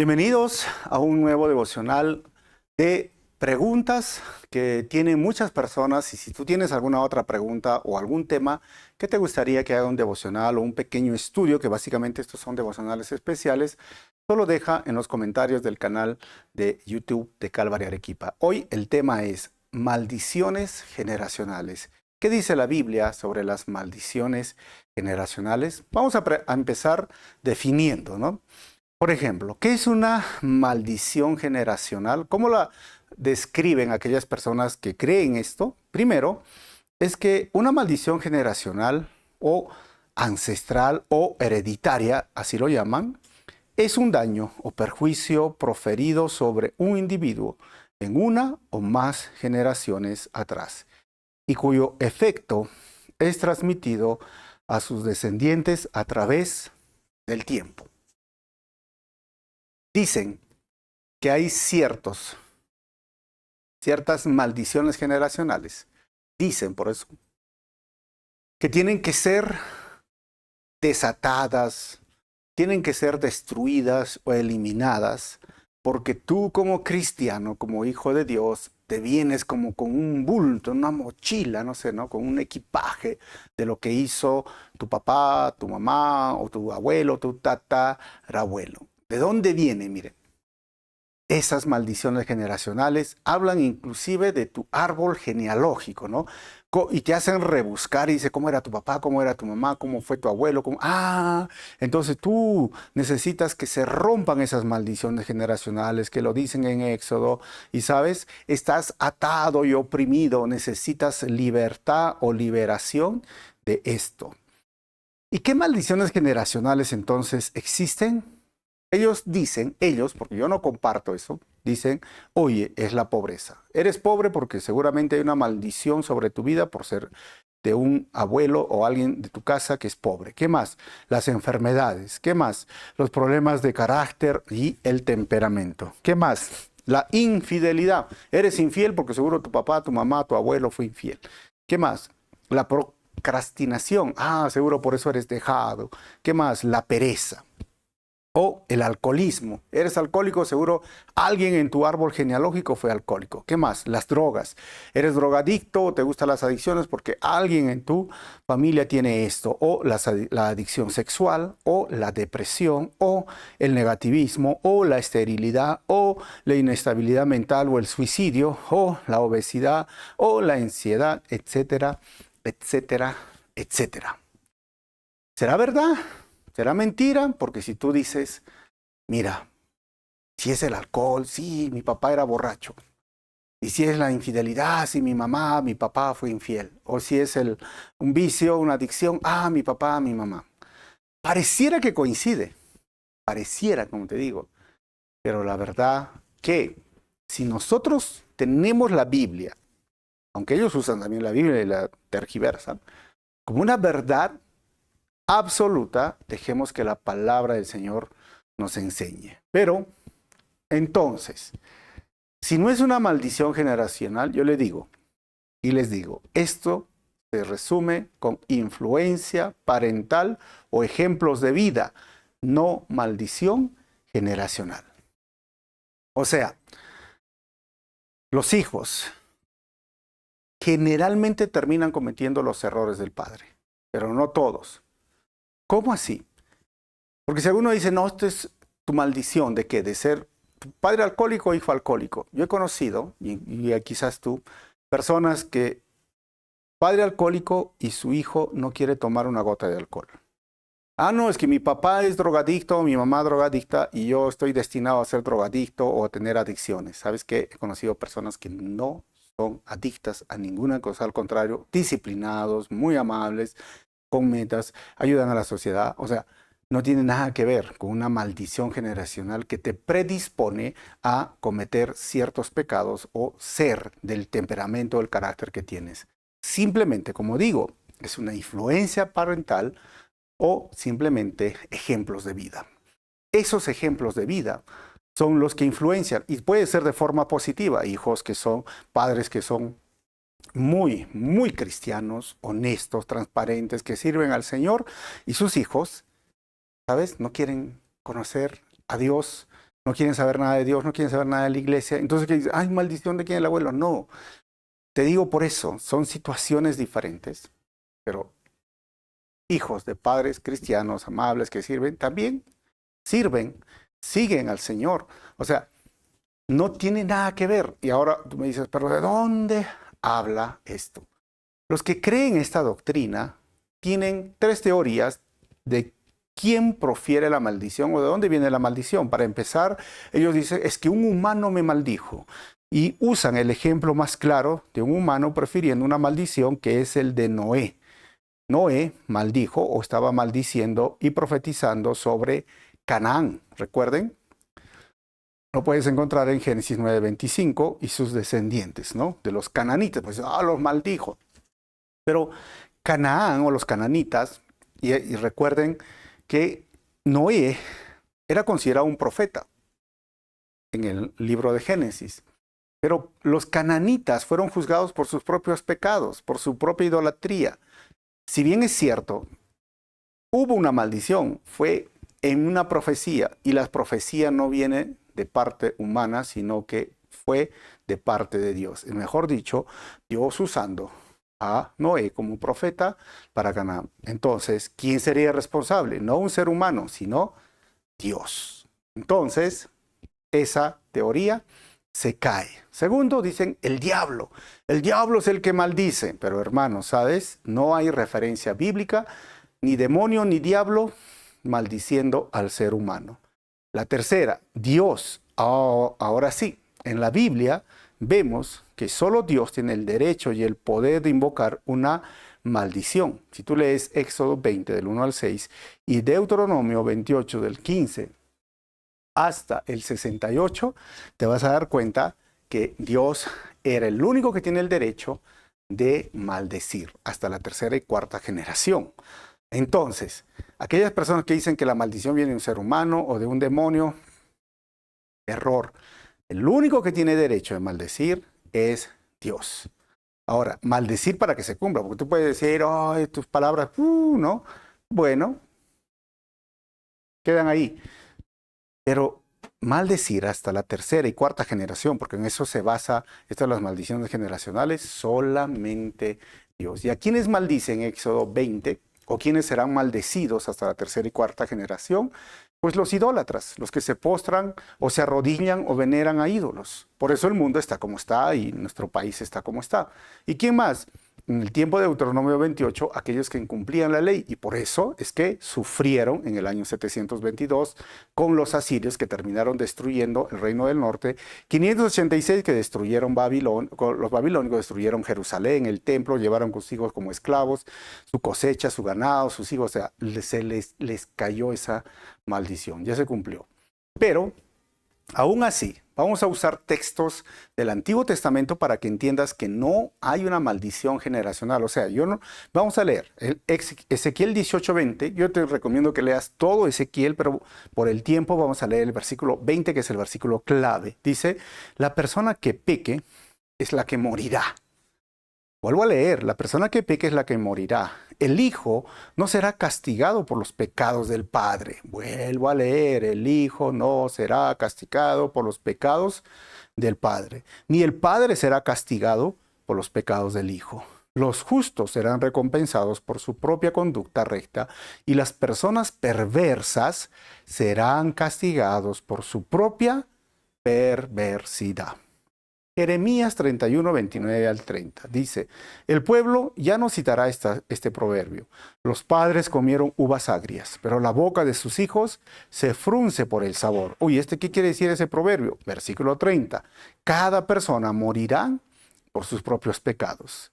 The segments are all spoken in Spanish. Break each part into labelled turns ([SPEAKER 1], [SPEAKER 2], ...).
[SPEAKER 1] Bienvenidos a un nuevo devocional de preguntas que tienen muchas personas, y si tú tienes alguna otra pregunta o algún tema que te gustaría que haga un devocional o un pequeño estudio, que básicamente estos son devocionales especiales, solo deja en los comentarios del canal de YouTube de Calvary Arequipa. Hoy el tema es maldiciones generacionales. ¿Qué dice la Biblia sobre las maldiciones generacionales? Vamos a empezar definiendo, ¿no? Por ejemplo, ¿qué es una maldición generacional? ¿Cómo la describen aquellas personas que creen esto? Primero, es que una maldición generacional o ancestral o hereditaria, así lo llaman, es un daño o perjuicio proferido sobre un individuo en una o más generaciones atrás y cuyo efecto es transmitido a sus descendientes a través del tiempo. Dicen que hay ciertas maldiciones generacionales. Dicen por eso que tienen que ser desatadas, tienen que ser destruidas o eliminadas, porque tú como cristiano, como hijo de Dios, te vienes como con un bulto, una mochila, no sé, ¿no? Con un equipaje de lo que hizo tu papá, tu mamá, o tu abuelo, tu tatarabuelo. ¿De dónde viene? Miren. Esas maldiciones generacionales hablan inclusive de tu árbol genealógico, ¿no? Y te hacen rebuscar y dice cómo era tu papá, cómo era tu mamá, cómo fue tu abuelo. Entonces tú necesitas que se rompan esas maldiciones generacionales que lo dicen en Éxodo. Y sabes, estás atado y oprimido, necesitas libertad o liberación de esto. ¿Y qué maldiciones generacionales entonces existen? Ellos dicen, porque yo no comparto eso, dicen, oye, es la pobreza. Eres pobre porque seguramente hay una maldición sobre tu vida por ser de un abuelo o alguien de tu casa que es pobre. ¿Qué más? Las enfermedades. ¿Qué más? Los problemas de carácter y el temperamento. ¿Qué más? La infidelidad. Eres infiel porque seguro tu papá, tu mamá, tu abuelo fue infiel. ¿Qué más? La procrastinación. Seguro por eso eres dejado. ¿Qué más? La pereza. O el alcoholismo. Eres alcohólico, seguro alguien en tu árbol genealógico fue alcohólico. ¿Qué más? Las drogas. Eres drogadicto o te gustan las adicciones porque alguien en tu familia tiene esto. O la adicción sexual, o la depresión, o el negativismo, o la esterilidad, o la inestabilidad mental, o el suicidio, o la obesidad, o la ansiedad, etcétera, etcétera, etcétera. ¿Será verdad? ¿Será mentira? Porque si tú dices, mira, si es el alcohol, sí, mi papá era borracho. Y si es la infidelidad, sí, mi mamá, mi papá fue infiel. O si es un vicio, una adicción, mi papá, mi mamá. Pareciera que coincide. Pareciera, como te digo. Pero la verdad que si nosotros tenemos la Biblia, aunque ellos usan también la Biblia y la tergiversan, como una verdad absoluta, dejemos que la palabra del Señor nos enseñe. Pero, entonces, si no es una maldición generacional, yo le digo, y les digo, esto se resume con influencia parental o ejemplos de vida, no maldición generacional. O sea, los hijos generalmente terminan cometiendo los errores del padre, pero no todos. ¿Cómo así? Porque si alguno dice, no, esto es tu maldición, ¿de qué? De ser padre alcohólico o hijo alcohólico. Yo he conocido, y quizás tú, personas que padre alcohólico y su hijo no quiere tomar una gota de alcohol. No, es que mi papá es drogadicto, mi mamá drogadicta, y yo estoy destinado a ser drogadicto o a tener adicciones. ¿Sabes qué? He conocido personas que no son adictas a ninguna cosa, al contrario, disciplinados, muy amables, con metas, ayudan a la sociedad. O sea, no tiene nada que ver con una maldición generacional que te predispone a cometer ciertos pecados o ser del temperamento o el carácter que tienes. Simplemente, como digo, es una influencia parental o simplemente ejemplos de vida. Esos ejemplos de vida son los que influencian y puede ser de forma positiva. Hijos que son, padres que son muy, muy cristianos, honestos, transparentes, que sirven al Señor, y sus hijos, ¿sabes? No quieren conocer a Dios, no quieren saber nada de Dios, no quieren saber nada de la iglesia. Entonces, ¿qué dice? Ay, maldición de quién, el abuelo. No, te digo por eso, son situaciones diferentes, pero hijos de padres cristianos amables que sirven, también sirven, siguen al Señor. O sea, no tiene nada que ver. Y ahora tú me dices, pero ¿de dónde habla esto? Los que creen esta doctrina tienen tres teorías de quién profiere la maldición o de dónde viene la maldición. Para empezar, ellos dicen, es que un humano me maldijo. Y usan el ejemplo más claro de un humano prefiriendo una maldición, que es el de Noé. Noé maldijo o estaba maldiciendo y profetizando sobre Canaán. ¿Recuerden? Lo puedes encontrar en Génesis 9:25 y sus descendientes, ¿no? De los cananitas, pues, los maldijo. Pero Canaán o los cananitas, y recuerden que Noé era considerado un profeta en el libro de Génesis. Pero los cananitas fueron juzgados por sus propios pecados, por su propia idolatría. Si bien es cierto, hubo una maldición, fue en una profecía, y la profecía no viene de parte humana, sino que fue de parte de Dios. Y mejor dicho, Dios usando a Noé como profeta para Canaán. Entonces, ¿quién sería responsable? No un ser humano, sino Dios. Entonces, esa teoría se cae. Segundo, dicen el diablo. El diablo es el que maldice. Pero hermanos, ¿sabes? No hay referencia bíblica, ni demonio ni diablo maldiciendo al ser humano. La tercera, Dios. Oh, ahora sí, en la Biblia vemos que solo Dios tiene el derecho y el poder de invocar una maldición. Si tú lees Éxodo 20 del 1 al 6 y Deuteronomio 28 del 15 hasta el 68, te vas a dar cuenta que Dios era el único que tiene el derecho de maldecir hasta la tercera y cuarta generación. Entonces, aquellas personas que dicen que la maldición viene de un ser humano o de un demonio, error. El único que tiene derecho de maldecir es Dios. Ahora, maldecir para que se cumpla, porque tú puedes decir, oh, tus palabras, no. Bueno, quedan ahí. Pero maldecir hasta la tercera y cuarta generación, porque en eso se basa estas las maldiciones generacionales, solamente Dios. ¿Y a quiénes maldice en Éxodo 20? ¿O quiénes serán maldecidos hasta la tercera y cuarta generación? Pues los idólatras, los que se postran o se arrodillan o veneran a ídolos. Por eso el mundo está como está y nuestro país está como está. ¿Y quién más? En el tiempo de Deuteronomio 28, aquellos que incumplían la ley, y por eso es que sufrieron en el año 722 con los asirios que terminaron destruyendo el reino del norte, 586 que destruyeron Babilón, los babilónicos destruyeron Jerusalén, el templo, llevaron sus hijos como esclavos, su cosecha, su ganado, sus hijos, o sea, les cayó esa maldición, ya se cumplió. Pero aún así, vamos a usar textos del Antiguo Testamento para que entiendas que no hay una maldición generacional. O sea, vamos a leer Ezequiel 18:20. Yo te recomiendo que leas todo Ezequiel, pero por el tiempo vamos a leer el versículo 20, que es el versículo clave. Dice, la persona que peque es la que morirá. Vuelvo a leer, la persona que peque es la que morirá. El Hijo no será castigado por los pecados del Padre. Vuelvo a leer, el Hijo no será castigado por los pecados del Padre, ni el Padre será castigado por los pecados del Hijo. Los justos serán recompensados por su propia conducta recta y las personas perversas serán castigados por su propia perversidad. Jeremías 31, 29 al 30. Dice, el pueblo ya no citará este proverbio. Los padres comieron uvas agrias, pero la boca de sus hijos se frunce por el sabor. Uy, ¿qué quiere decir ese proverbio? Versículo 30. Cada persona morirá por sus propios pecados.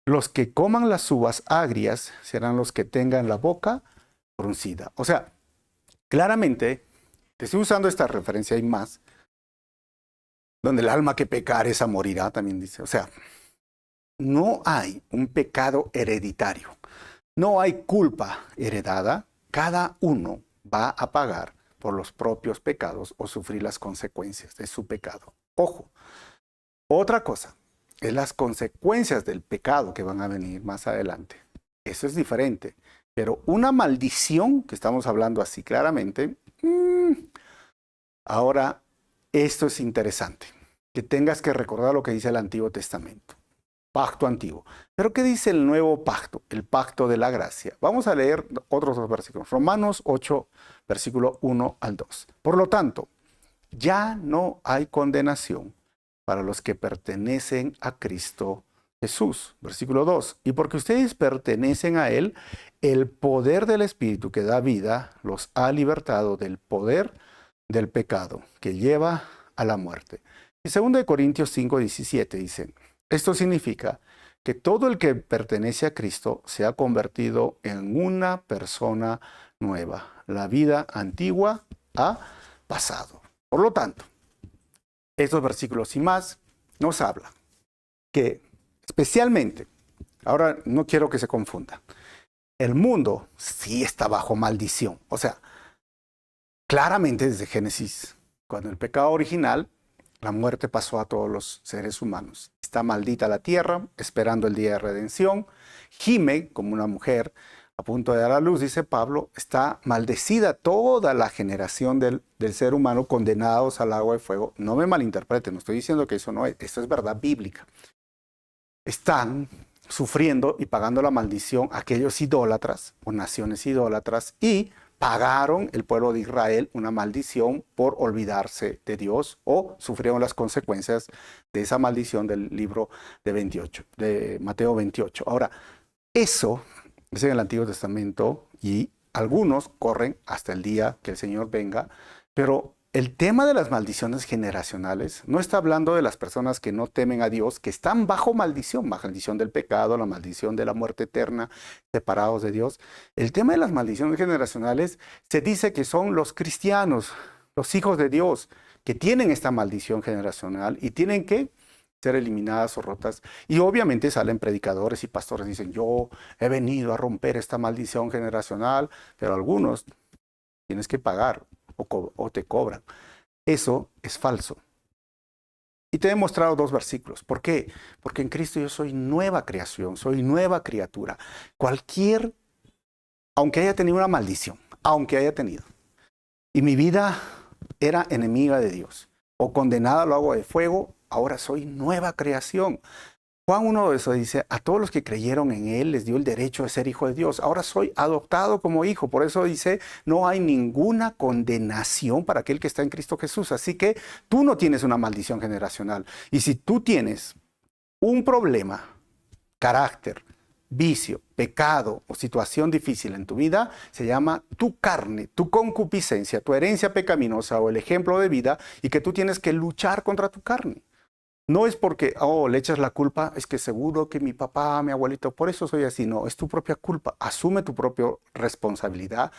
[SPEAKER 1] Los que coman las uvas agrias serán los que tengan la boca fruncida. O sea, claramente, te estoy usando esta referencia y más, donde el alma que pecar esa morirá, también dice. O sea, no hay un pecado hereditario. No hay culpa heredada. Cada uno va a pagar por los propios pecados o sufrir las consecuencias de su pecado. Ojo, otra cosa es las consecuencias del pecado que van a venir más adelante. Eso es diferente. Pero una maldición, que estamos hablando así claramente, ahora esto es interesante, que tengas que recordar lo que dice el Antiguo Testamento, pacto antiguo. Pero ¿qué dice el nuevo pacto? El pacto de la gracia. Vamos a leer otros dos versículos. Romanos 8, versículo 1 al 2. Por lo tanto, ya no hay condenación para los que pertenecen a Cristo Jesús. Versículo 2. Y porque ustedes pertenecen a Él, el poder del Espíritu que da vida los ha libertado del poder del pecado que lleva a la muerte. Y 2 Corintios 5, 17 dice, esto significa que todo el que pertenece a Cristo se ha convertido en una persona nueva. La vida antigua ha pasado. Por lo tanto, estos versículos y más nos hablan que especialmente, ahora no quiero que se confunda, el mundo sí está bajo maldición. O sea, claramente desde Génesis, cuando el pecado original, la muerte pasó a todos los seres humanos. Está maldita la tierra, esperando el día de redención. Gime como una mujer a punto de dar a luz, dice Pablo, está maldecida toda la generación del ser humano condenados al agua de fuego. No me malinterpreten, no estoy diciendo que eso no es, esto es verdad bíblica. Están sufriendo y pagando la maldición aquellos idólatras o naciones idólatras y pagaron el pueblo de Israel una maldición por olvidarse de Dios o sufrieron las consecuencias de esa maldición del libro de Mateo 28. Ahora, eso es en el Antiguo Testamento y algunos corren hasta el día que el Señor venga, pero el tema de las maldiciones generacionales no está hablando de las personas que no temen a Dios, que están bajo maldición del pecado, la maldición de la muerte eterna, separados de Dios. El tema de las maldiciones generacionales se dice que son los cristianos, los hijos de Dios, que tienen esta maldición generacional y tienen que ser eliminadas o rotas. Y obviamente salen predicadores y pastores y dicen, yo he venido a romper esta maldición generacional, pero algunos tienes que pagar o te cobran. Eso es falso. Y te he mostrado dos versículos. ¿Por qué? Porque en Cristo yo soy nueva creación, soy nueva criatura. Aunque haya tenido una maldición, aunque haya tenido, y mi vida era enemiga de Dios, o condenada al agua de fuego, ahora soy nueva creación. Juan 1 de eso dice, a todos los que creyeron en Él les dio el derecho de ser hijo de Dios. Ahora soy adoptado como hijo. Por eso dice, no hay ninguna condenación para aquel que está en Cristo Jesús. Así que tú no tienes una maldición generacional. Y si tú tienes un problema, carácter, vicio, pecado o situación difícil en tu vida, se llama tu carne, tu concupiscencia, tu herencia pecaminosa o el ejemplo de vida y que tú tienes que luchar contra tu carne. No es porque, le echas la culpa, es que seguro que mi papá, mi abuelito, por eso soy así. No, es tu propia culpa. Asume tu propia responsabilidad.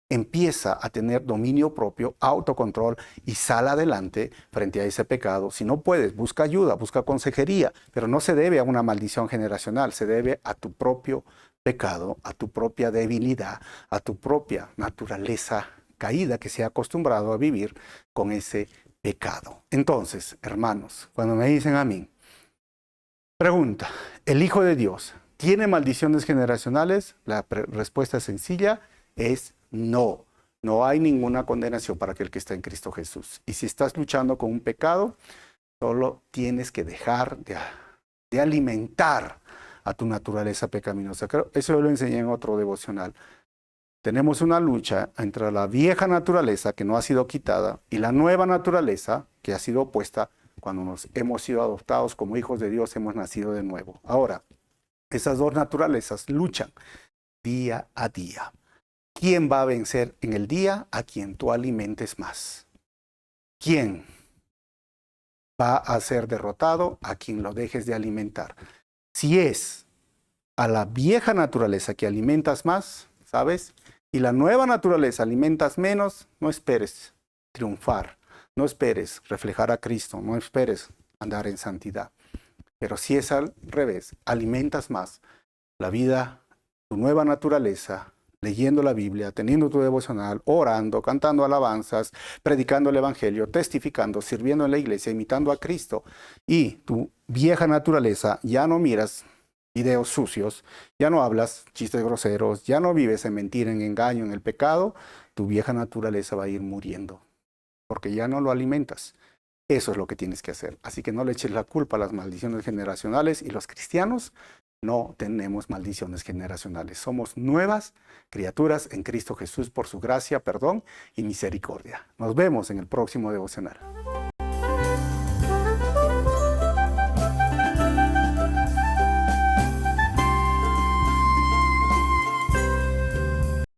[SPEAKER 1] Empieza a tener dominio propio, autocontrol y sal adelante frente a ese pecado. Si no puedes, busca ayuda, busca consejería, pero no se debe a una maldición generacional, se debe a tu propio pecado, a tu propia debilidad, a tu propia naturaleza caída que se ha acostumbrado a vivir con ese pecado. Entonces, hermanos, cuando me dicen a mí, pregunta, ¿el Hijo de Dios tiene maldiciones generacionales? La respuesta sencilla es no. No hay ninguna condenación para aquel que está en Cristo Jesús. Y si estás luchando con un pecado, solo tienes que dejar de alimentar a tu naturaleza pecaminosa. Eso yo lo enseñé en otro devocional. Tenemos una lucha entre la vieja naturaleza que no ha sido quitada y la nueva naturaleza que ha sido opuesta cuando hemos sido adoptados como hijos de Dios, hemos nacido de nuevo. Ahora, esas dos naturalezas luchan día a día. ¿Quién va a vencer en el día? A quien tú alimentes más. ¿Quién va a ser derrotado? A quien lo dejes de alimentar. Si es a la vieja naturaleza que alimentas más, ¿sabes? Y la nueva naturaleza alimentas menos, no esperes triunfar, no esperes reflejar a Cristo, no esperes andar en santidad. Pero si es al revés, alimentas más la vida, tu nueva naturaleza, leyendo la Biblia, teniendo tu devocional, orando, cantando alabanzas, predicando el Evangelio, testificando, sirviendo en la iglesia, imitando a Cristo. Y tu vieja naturaleza ya no miras videos sucios, ya no hablas chistes groseros, ya no vives en mentira, en engaño, en el pecado, tu vieja naturaleza va a ir muriendo, porque ya no lo alimentas. Eso es lo que tienes que hacer. Así que no le eches la culpa a las maldiciones generacionales, y los cristianos no tenemos maldiciones generacionales. Somos nuevas criaturas en Cristo Jesús por su gracia, perdón y misericordia. Nos vemos en el próximo devocional.